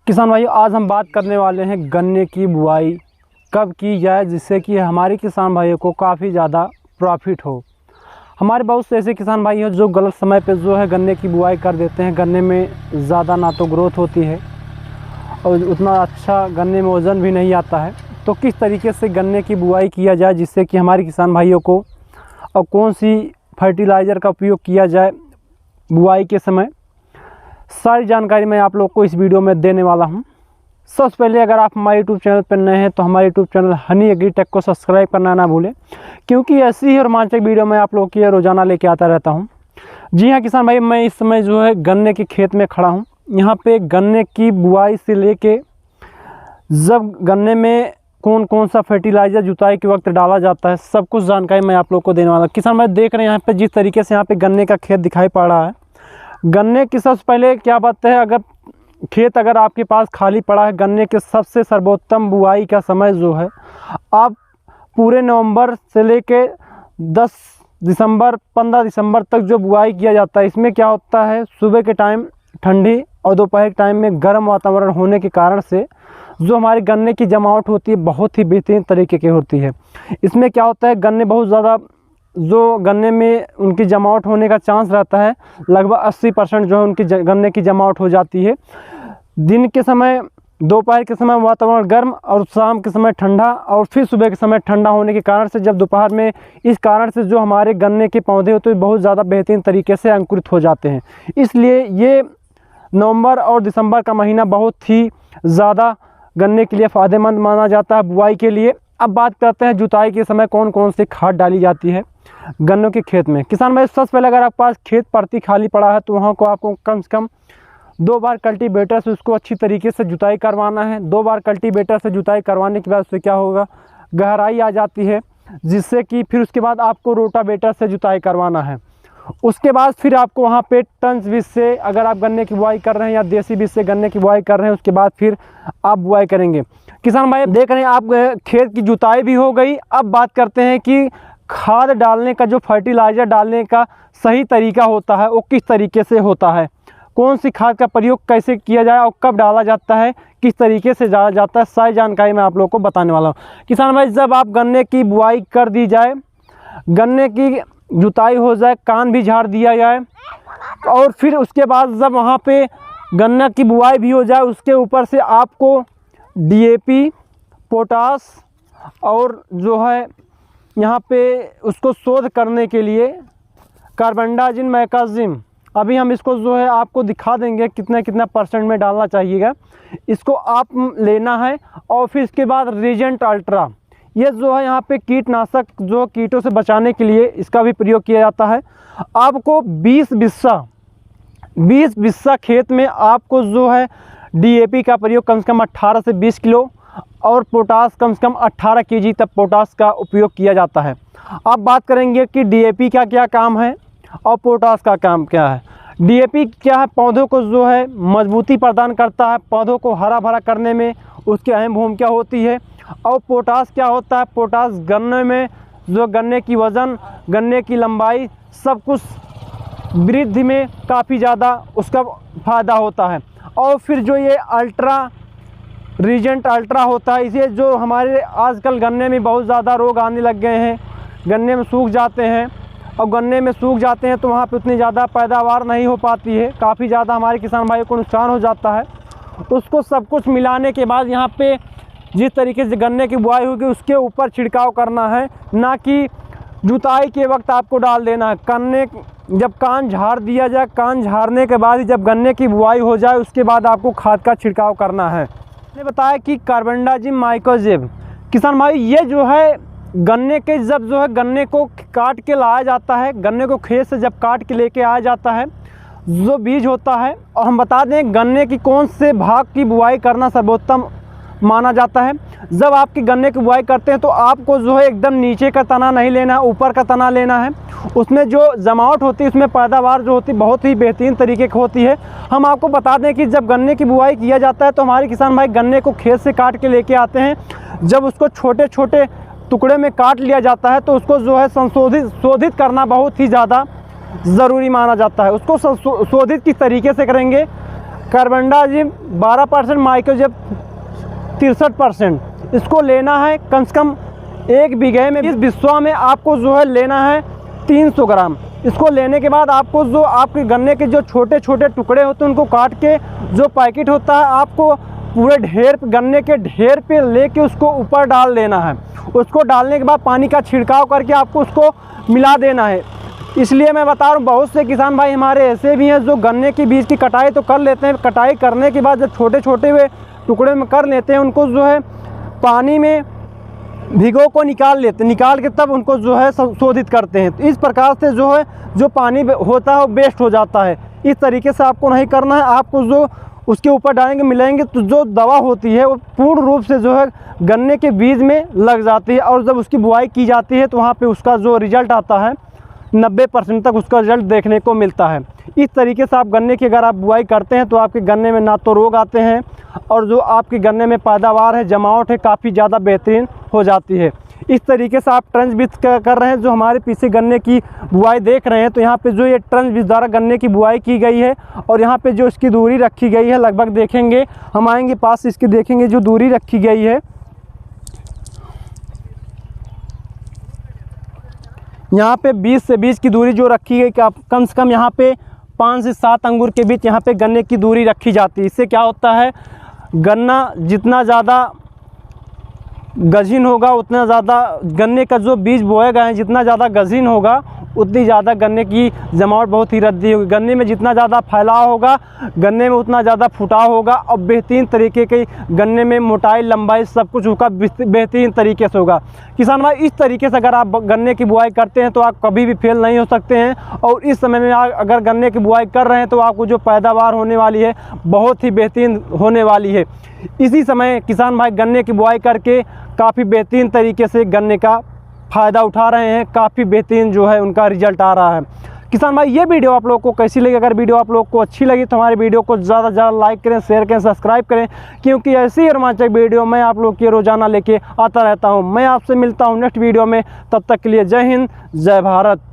किसान भाई, आज हम बात करने वाले हैं गन्ने की बुआई कब की जाए जिससे कि हमारे किसान भाइयों को काफ़ी ज़्यादा प्रॉफिट हो। हमारे बहुत से ऐसे किसान भाई हैं जो गलत समय पे जो है गन्ने की बुआई कर देते हैं। गन्ने में ज़्यादा ना तो ग्रोथ होती है और उतना अच्छा गन्ने में वज़न भी नहीं आता है। तो किस तरीके से गन्ने की बुआई किया जाए जिससे कि हमारे किसान भाइयों को, और कौन सी फर्टिलाइज़र का उपयोग किया जाए बुआई के समय, सारी जानकारी मैं आप लोग को इस वीडियो में देने वाला हूं। सबसे पहले अगर आप हमारे यूट्यूब चैनल पर नए हैं तो हमारे यूट्यूब चैनल हनी एग्रीटेक को सब्सक्राइब करना ना भूलें, क्योंकि ऐसी ही रोमांचक वीडियो मैं आप लोगों की रोज़ाना लेके आता रहता हूं। जी हाँ किसान भाई, मैं इस समय जो है गन्ने के खेत में खड़ा हूँ। यहाँ पे गन्ने की बुआई से लेके जब गन्ने में कौन कौन सा फर्टिलाइज़र जुताई के वक्त डाला जाता है, सब कुछ जानकारी मैं आप लोग को देने वाला हूँ। किसान भाई देख रहे हैं यहाँ पे जिस तरीके से यहाँ पे गन्ने का खेत दिखाई पड़ रहा है। गन्ने की सबसे पहले क्या बात है, अगर आपके पास खाली पड़ा है, गन्ने के सबसे सर्वोत्तम बुआई का समय जो है, आप पूरे नवंबर से लेके 10 दिसंबर 15 दिसंबर तक जो बुआई किया जाता है, इसमें क्या होता है, सुबह के टाइम ठंडी और दोपहर के टाइम में गर्म वातावरण होने के कारण से जो हमारे गन्ने की जमावट होती है बहुत ही बेहतरीन तरीके की होती है। इसमें क्या होता है, गन्ने बहुत ज़्यादा जो गन्ने में उनकी जमावट होने का चांस रहता है, लगभग 80% जो है उनकी गन्ने की जमावट हो जाती है। दिन के समय, दोपहर के समय वातावरण गर्म और शाम के समय ठंडा और फिर सुबह के समय ठंडा होने के कारण से जब दोपहर में, इस कारण से जो हमारे गन्ने के पौधे होते हैं बहुत ज़्यादा बेहतरीन तरीके से अंकुरित हो जाते हैं। इसलिए ये नवंबर और दिसंबर का महीना बहुत ही ज़्यादा गन्ने के लिए फ़ायदेमंद माना जाता है बुआई के लिए। अब बात करते हैं जुताई के समय कौन कौन सी खाद डाली जाती है गन्नों के खेत में। किसान भाई सबसे पहले अगर आपके पास खेत परती खाली पड़ा है तो वहाँ को आपको कम से कम 2 बार कल्टीवेटर से उसको अच्छी तरीके से जुताई करवाना है। 2 बार कल्टीवेटर से जुताई करवाने के बाद उससे क्या होगा, गहराई आ जाती है, जिससे कि फिर उसके बाद आपको रोटावेटर से जुताई करवाना है। उसके बाद फिर आपको वहाँ पे टन्स बीज से, अगर आप गन्ने की बुआई कर रहे हैं या देसी बीज से गन्ने की बुआई कर रहे हैं, उसके बाद फिर आप बुआई करेंगे। किसान भाई देख रहे हैं आप खेत की जुताई भी हो गई। अब बात करते हैं कि खाद डालने का, जो फर्टिलाइज़र डालने का सही तरीका होता है वो किस तरीके से होता है, कौन सी खाद का प्रयोग कैसे किया जाए और कब डाला जाता है, किस तरीके से डाला जाता है, सारी जानकारी मैं आप लोगों को बताने वाला हूँ। किसान भाई जब आप गन्ने की बुआई कर दी जाए, गन्ने की जुताई हो जाए, कान भी झाड़ दिया जाए और फिर उसके बाद जब वहाँ पे गन्ना की बुआई भी हो जाए, उसके ऊपर से आपको DAP, पोटास और जो है यहाँ पे उसको शोध करने के लिए कार्बेंडाजिम मैगजीम, अभी हम इसको जो है आपको दिखा देंगे कितना कितना % में डालना चाहिएगा, इसको आप लेना है। और फिर इसके बाद रीजेंट अल्ट्रा, ये जो है यहाँ पे कीटनाशक जो कीटों से बचाने के लिए इसका भी प्रयोग किया जाता है। आपको 20 बिस्सा खेत में आपको जो है DAP का प्रयोग कम से कम 18 से 20 किलो और पोटास कम से कम 18 kg तक पोटास का उपयोग किया जाता है। अब बात करेंगे कि DAP का क्या काम है और पोटास का काम क्या है। DAP क्या है, पौधों को जो है मजबूती प्रदान करता है, पौधों को हरा भरा करने में उसकी अहम भूमिका होती है। और पोटास क्या होता है, पोटास गन्ने में जो गन्ने की वज़न, गन्ने की लंबाई, सब कुछ वृद्धि में काफ़ी ज़्यादा उसका फ़ायदा होता है। और फिर जो ये रीजेंट अल्ट्रा होता है, इसे जो हमारे आजकल गन्ने में बहुत ज़्यादा रोग आने लग गए हैं, गन्ने में सूख जाते हैं और गन्ने में सूख जाते हैं तो वहाँ पे उतनी ज़्यादा पैदावार नहीं हो पाती है, काफ़ी ज़्यादा हमारे किसान भाइयों को नुकसान हो जाता है। उसको सब कुछ मिलाने के बाद यहाँ पे जिस तरीके से गन्ने की बुआई होगी उसके ऊपर छिड़काव करना है, ना कि जुताई के वक्त आपको डाल देना है। गन्ने जब कान झाड़ दिया जाए, कान झाड़ने के बाद जब गन्ने की बुआई हो जाए उसके बाद आपको खाद का छिड़काव करना है। मैंने बताया कि कार्बेंडाजिम मैगजीम, किसान भाई ये जो है गन्ने के, जब जो है गन्ने को काट के लाया जाता है, गन्ने को खेत से जब काट के लेके आया जाता है, जो बीज होता है, और हम बता दें गन्ने की कौन से भाग की बुआई करना सर्वोत्तम माना जाता है। जब आपकी गन्ने की बुआई करते हैं तो आपको जो है एकदम नीचे का तना नहीं लेना है, ऊपर का तना लेना है। उसमें जो जमावट होती है, उसमें पैदावार जो होती है बहुत ही बेहतरीन तरीके की होती है। हम आपको बता दें कि जब गन्ने की बुआई किया जाता है तो हमारे किसान भाई गन्ने को खेत से काट के लेके आते हैं। जब उसको छोटे छोटे टुकड़े में काट लिया जाता है तो उसको जो है शोधित करना बहुत ही ज़्यादा ज़रूरी माना जाता है। उसको शोधित किस तरीके से करेंगे, कार्बेंडाजिम 12%, माइक्रोजेब 63%। इसको लेना है कम से कम 1 बीघे में। इस बिस्वा में आपको जो है लेना है 300 ग्राम। इसको लेने के बाद आपको जो आपके गन्ने के जो छोटे छोटे टुकड़े होते हैं उनको काट के जो पैकेट होता है आपको पूरे ढेर गन्ने के ढेर पे लेके उसको ऊपर डाल देना है। उसको डालने के बाद पानी का छिड़काव करके आपको उसको मिला देना है। इसलिए मैं बता रहा हूँ, बहुत से किसान भाई हमारे ऐसे भी हैं जो गन्ने के बीज की कटाई तो कर लेते हैं, कटाई करने के बाद जब छोटे छोटे हुए टुकड़े में कर लेते हैं उनको जो है पानी में भिगो को निकाल के तब उनको जो है शोधित करते हैं। तो इस प्रकार से जो है जो पानी होता है वो वेस्ट हो जाता है। इस तरीके से आपको नहीं करना है। आपको जो उसके ऊपर डालेंगे मिलाएंगे तो जो दवा होती है वो पूर्ण रूप से जो है गन्ने के बीज में लग जाती है और जब उसकी बुआई की जाती है तो वहाँ पे उसका जो रिजल्ट आता है 90% तक उसका रिजल्ट देखने को मिलता है। इस तरीके से आप गन्ने की अगर आप बुआई करते हैं तो आपके गन्ने में ना तो रोग आते हैं और जो आपके गन्ने में पैदावार है, जमावट है, काफ़ी ज़्यादा बेहतरीन हो जाती है। इस तरीके से आप ट्रंच बीज कर रहे हैं। जो हमारे पीछे गन्ने की बुआई देख रहे हैं तो यहाँ पे जो ये ट्रंच बीज द्वारा गन्ने की बुआई की गई है और यहाँ पे जो इसकी दूरी रखी गई है लगभग देखेंगे, हम आएंगे पास इसकी देखेंगे जो दूरी रखी गई है। यहाँ पे 20 से 20 की दूरी जो रखी गई, कम से कम यहाँ पे 5 से 7 अंगूर के बीच यहाँ पे गन्ने की दूरी रखी जाती है। इससे क्या होता है, गन्ना जितना ज़्यादा गज़ीन होगा उतना ज़्यादा गन्ने का जो बीज बोए गए हैं जितना ज़्यादा गज़ीन होगा उतनी ज़्यादा गन्ने की जमावट बहुत ही रद्दी होगी। गन्ने में जितना ज़्यादा फैलाव होगा गन्ने में उतना ज़्यादा फुटाव होगा और बेहतरीन तरीके के गन्ने में मोटाई लंबाई सब कुछ होगा बेहतरीन तरीके से होगा। किसान भाई इस तरीके से अगर आप गन्ने की बुआई करते हैं तो आप कभी भी फेल नहीं हो सकते हैं। और इस समय में अगर गन्ने की बुआई कर रहे हैं तो आपको जो पैदावार होने वाली है बहुत ही बेहतरीन होने वाली है। इसी समय किसान भाई गन्ने की बुआई करके काफ़ी बेहतरीन तरीके से गन्ने का फ़ायदा उठा रहे हैं, काफ़ी बेहतरीन जो है उनका रिजल्ट आ रहा है। किसान भाई ये वीडियो आप लोगों को कैसी लगी? अगर वीडियो आप लोगों को अच्छी लगी तो हमारे वीडियो को ज़्यादा से ज़्यादा लाइक करें, शेयर करें, सब्सक्राइब करें, क्योंकि ऐसी ही रोमांचक वीडियो मैं आप लोग के रोज़ाना लेके आता रहता हूँ। मैं आपसे मिलता हूँ नेक्स्ट वीडियो में, तब तक के लिए जय हिंद, जय भारत।